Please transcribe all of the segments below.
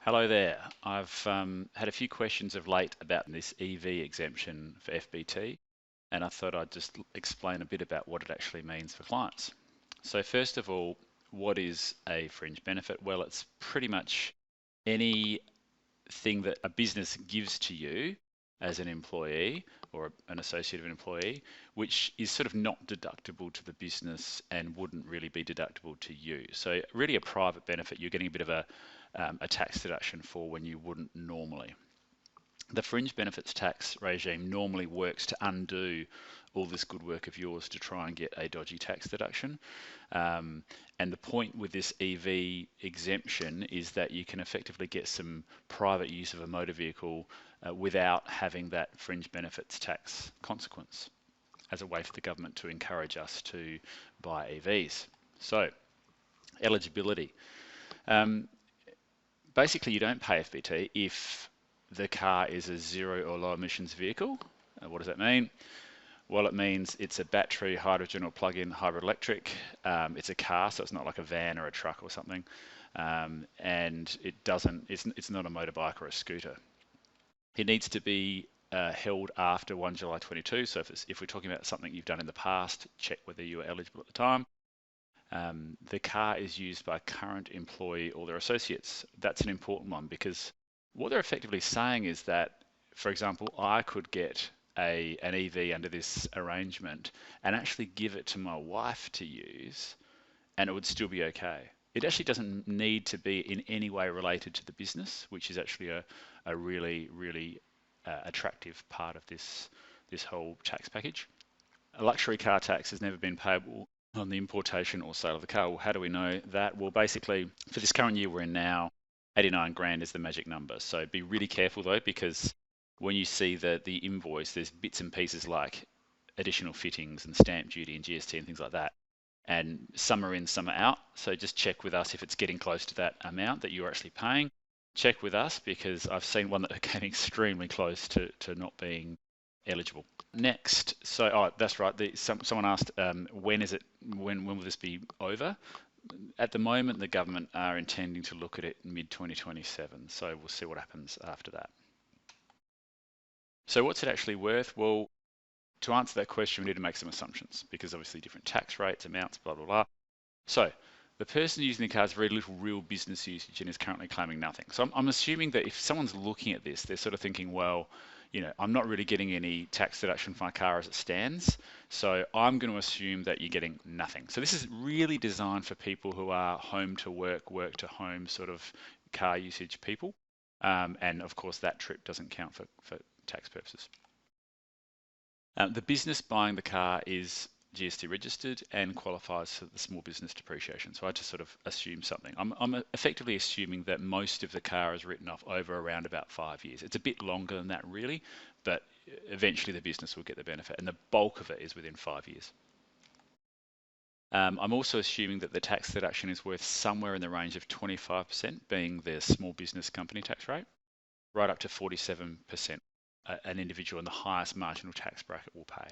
Hello there. I've had a few questions of late about this EV exemption for FBT, and I thought I'd just explain a bit about what it actually means for clients. So first of all, what is a fringe benefit? Well, it's pretty much anything that a business gives to you as an employee or an associate of an employee, which is sort of not deductible to the business and wouldn't really be deductible to you. So really a private benefit, you're getting a bit of a tax deduction for when you wouldn't normally. The fringe benefits tax regime normally works to undo all this good work of yours to try and get a dodgy tax deduction. And the point with this EV exemption is that you can effectively get some private use of a motor vehicle without having that fringe benefits tax consequence as a way for the government to encourage us to buy EVs. So, eligibility. Basically, you don't pay FBT if the car is a zero or low emissions vehicle. What does that mean? Well, it means it's a battery, hydrogen or plug-in hybrid electric. It's a car, so it's not like a van or a truck or something. And it's not a motorbike or a scooter. It needs to be held after 1 July 22. So if we're talking about something you've done in the past, check whether you were eligible at the time. The car is used by a current employee or their associates. That's an important one because what they're effectively saying is that, for example, I could get an EV under this arrangement and actually give it to my wife to use and it would still be okay. It actually doesn't need to be in any way related to the business, which is actually a really attractive part of this whole tax package. A luxury car tax has never been payable on the importation or sale of the car. Well, how do we know that? Well, basically, for this current year we're in now, 89 grand is the magic number. So be really careful though, because when you see the invoice, there's bits and pieces like additional fittings and stamp duty and GST and things like that. And some are in, some are out. So just check with us if it's getting close to that amount that you're actually paying. Check with us because I've seen one that came extremely close to not being eligible. Next, so that's right. Someone asked, when will this be over? At the moment, the government are intending to look at it mid 2027. So we'll see what happens after that. So what's it actually worth? Well, to answer that question, we need to make some assumptions because obviously different tax rates, amounts, blah, blah, blah. So the person using the car has very little real business usage and is currently claiming nothing. So I'm assuming that if someone's looking at this, they're sort of thinking, well, you know, I'm not really getting any tax deduction for my car as it stands. So I'm going to assume that you're getting nothing. So this is really designed for people who are home to work, work to home sort of car usage people. And of course that trip doesn't count for tax purposes. The business buying the car is GST registered and qualifies for the small business depreciation. So I just sort of assume something. I'm effectively assuming that most of the car is written off over around about 5 years. It's a bit longer than that really, but eventually the business will get the benefit and the bulk of it is within 5 years. I'm also assuming that the tax deduction is worth somewhere in the range of 25% being the small business company tax rate, right up to 47% an individual in the highest marginal tax bracket will pay.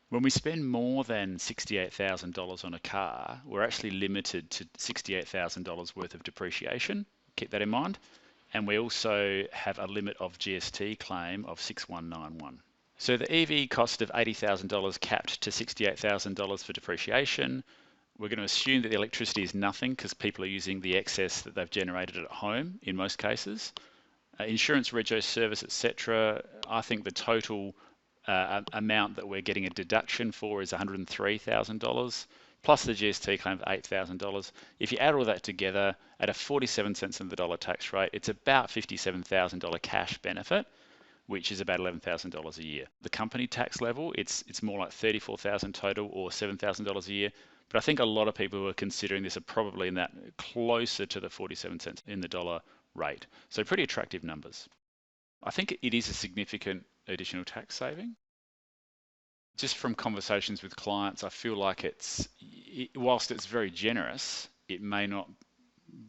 When we spend more than $68,000 on a car, we're actually limited to $68,000 worth of depreciation. Keep that in mind. And we also have a limit of GST claim of 6191. So the EV cost of $80,000 capped to $68,000 for depreciation. We're going to assume that the electricity is nothing because people are using the excess that they've generated at home in most cases. Insurance, rego service, etc. I think the total amount that we're getting a deduction for is $103,000 plus the GST claim of $8,000. If you add all that together at a 47 cents on the dollar tax rate, it's about $57,000 cash benefit, which is about $11,000 a year. The company tax level, it's more like $34,000 total or $7,000 a year. But I think a lot of people who are considering this are probably in that closer to the 47 cents in the dollar rate. So pretty attractive numbers. I think it is a significant additional tax saving. Just from conversations with clients, I feel like whilst it's very generous, it may not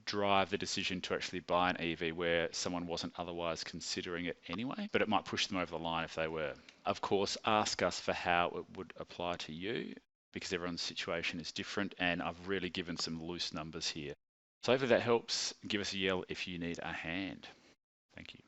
drive the decision to actually buy an EV where someone wasn't otherwise considering it anyway, but it might push them over the line if they were. Of course, ask us for how it would apply to you because everyone's situation is different and I've really given some loose numbers here. So hopefully that helps. Give us a yell if you need a hand. Thank you.